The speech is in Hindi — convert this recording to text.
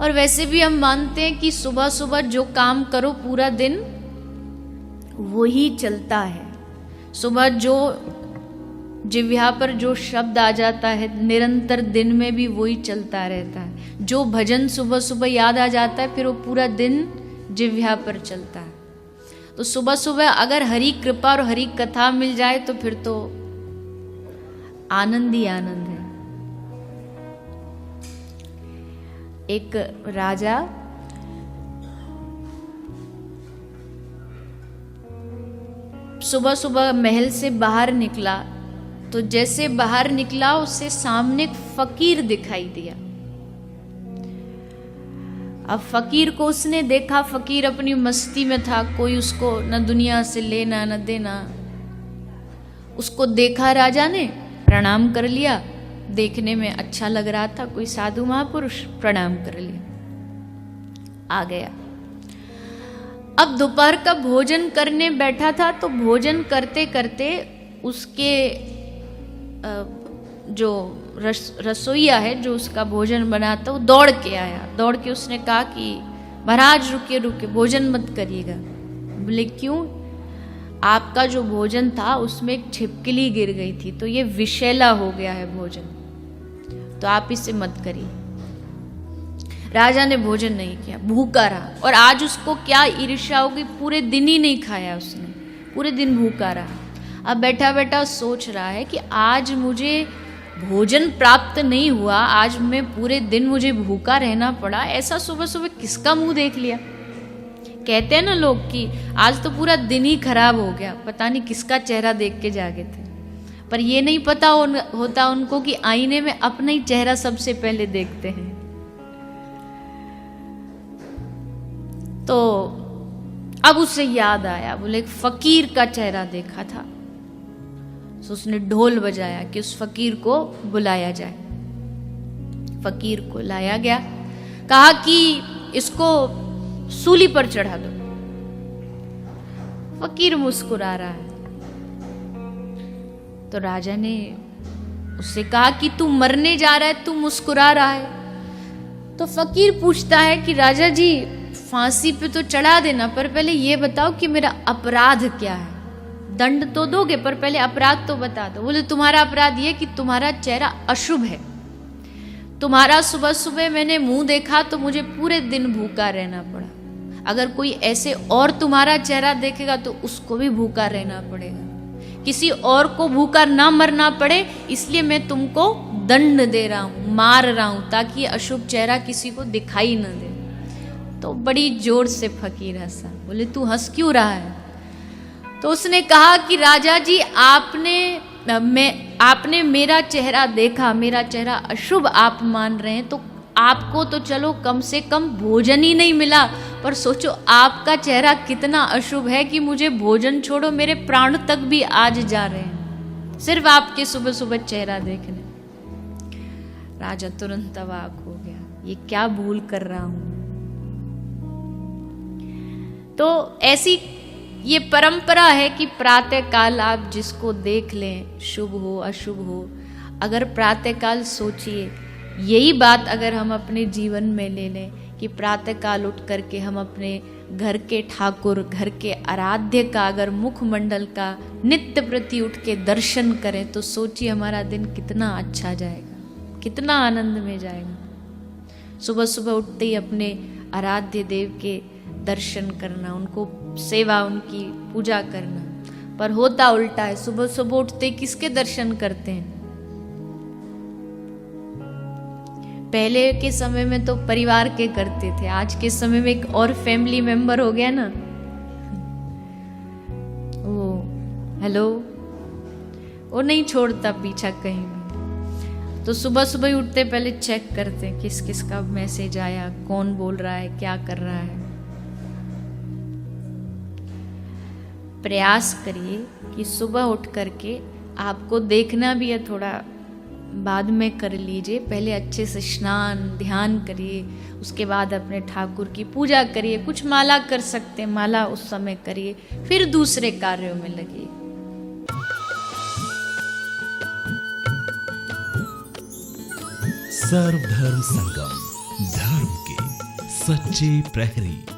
और वैसे भी हम मानते हैं कि सुबह सुबह जो काम करो पूरा दिन वो ही चलता है। सुबह जो जिह्वा पर जो शब्द आ जाता है निरंतर दिन में भी वही चलता रहता है। जो भजन सुबह सुबह याद आ जाता है फिर वो पूरा दिन जिह्वा पर चलता है। तो सुबह सुबह अगर हरि कृपा और हरि कथा मिल जाए तो फिर तो आनंद ही आनंद है। एक राजा सुबह सुबह महल से बाहर निकला तो जैसे बाहर निकला उससे सामने एक फकीर दिखाई दिया। अब फकीर को उसने देखा, फकीर अपनी मस्ती में था, कोई उसको न दुनिया से लेना न देना। उसको देखा राजा ने, प्रणाम कर लिया, देखने में अच्छा लग रहा था, कोई साधु महापुरुष, प्रणाम कर लिया, आ गया। अब दोपहर का भोजन करने बैठा था तो भोजन करते करते उसके जो रसोइया है जो उसका भोजन बनाता वो दौड़ के आया। दौड़ के उसने कहा कि महाराज रुकिए रुकिए, भोजन मत करिएगा। बोले क्यों? आपका जो भोजन था उसमें एक छिपकली गिर गई थी तो ये विषैला हो गया है भोजन, तो आप इसे मत करिए। राजा ने भोजन नहीं किया, भूखा रहा। और आज उसको क्या ईर्ष्या होगी, पूरे दिन ही नहीं खाया उसने, पूरे दिन भूखा रहा। अब बैठा बैठा सोच रहा है कि आज मुझे भोजन प्राप्त नहीं हुआ, आज मैं पूरे दिन मुझे भूखा रहना पड़ा, ऐसा सुबह सुबह किसका मुंह देख लिया। कहते हैं ना लोग कि आज तो पूरा दिन ही खराब हो गया, पता नहीं किसका चेहरा देख के जागे थे। पर ये नहीं पता होता उनको कि आईने में अपना ही चेहरा सबसे पहले देखते हैं। तो अब उसे याद आया, बोले एक फकीर का चेहरा देखा था। तो उसने ढोल बजाया कि उस फकीर को बुलाया जाए। फकीर को लाया गया, कहा कि इसको सूली पर चढ़ा दो। फकीर मुस्कुरा रहा है। तो राजा ने उससे कहा कि तू मरने जा रहा है, तू मुस्कुरा रहा है। तो फकीर पूछता है कि राजा जी फांसी पे तो चढ़ा देना, पर पहले ये बताओ कि मेरा अपराध क्या है। दंड तो दोगे पर पहले अपराध तो बता दो। बोले तुम्हारा अपराध ये कि तुम्हारा चेहरा अशुभ है। तुम्हारा सुबह सुबह मैंने मुंह देखा तो मुझे पूरे दिन भूखा रहना पड़ा। अगर कोई ऐसे और तुम्हारा चेहरा देखेगा तो उसको भी भूखा रहना पड़ेगा। किसी और को भूखा ना मरना पड़े इसलिए मैं तुमको दंड दे रहा हूं, मार रहा हूं, ताकि अशुभ चेहरा किसी को दिखाई न दे। तो बड़ी जोर से फकीर हंसा। बोले तू हंस क्यों रहा है? तो उसने कहा कि राजा जी आपने मेरा चेहरा देखा, मेरा चेहरा अशुभ आप मान रहे हैं, तो आपको तो चलो कम से कम भोजन ही नहीं मिला, पर सोचो आपका चेहरा कितना अशुभ है कि मुझे भोजन छोड़ो मेरे प्राण तक भी आज जा रहे हैं सिर्फ आपके सुबह सुबह चेहरा देखने। राजा तुरंत अवाक हो गया, ये क्या भूल कर रहा हूं। तो ऐसी ये परंपरा है कि प्रातः काल आप जिसको देख लें, शुभ हो अशुभ हो, अगर प्रातः काल सोचिए, यही बात अगर हम अपने जीवन में ले लें कि प्रातः काल उठ करके हम अपने घर के ठाकुर, घर के आराध्य का अगर मुखमंडल का नित्य प्रति उठ के दर्शन करें तो सोचिए हमारा दिन कितना अच्छा जाएगा, कितना आनंद में जाएगा। सुबह सुबह उठते ही अपने आराध्य देव के दर्शन करना, उनको सेवा, उनकी पूजा करना। पर होता उल्टा है, सुबह सुबह उठते किसके दर्शन करते हैं? पहले के समय में तो परिवार के करते थे, आज के समय में एक और फैमिली मेंबर हो गया ना, वो हेलो, वो नहीं छोड़ता पीछा कहीं भी। तो सुबह सुबह ही उठते पहले चेक करते हैं किस किस का मैसेज आया, कौन बोल रहा है, क्या कर रहा है। प्रयास करिए कि सुबह उठ करके आपको देखना भी है, थोड़ा बाद में कर लीजिए, पहले अच्छे से स्नान ध्यान करिए, उसके बाद अपने ठाकुर की पूजा करिए, कुछ माला कर सकते हैं माला उस समय करिए, फिर दूसरे कार्यों में लगिए। सर्वधर्म संगम, धर्म के सच्चे प्रहरी।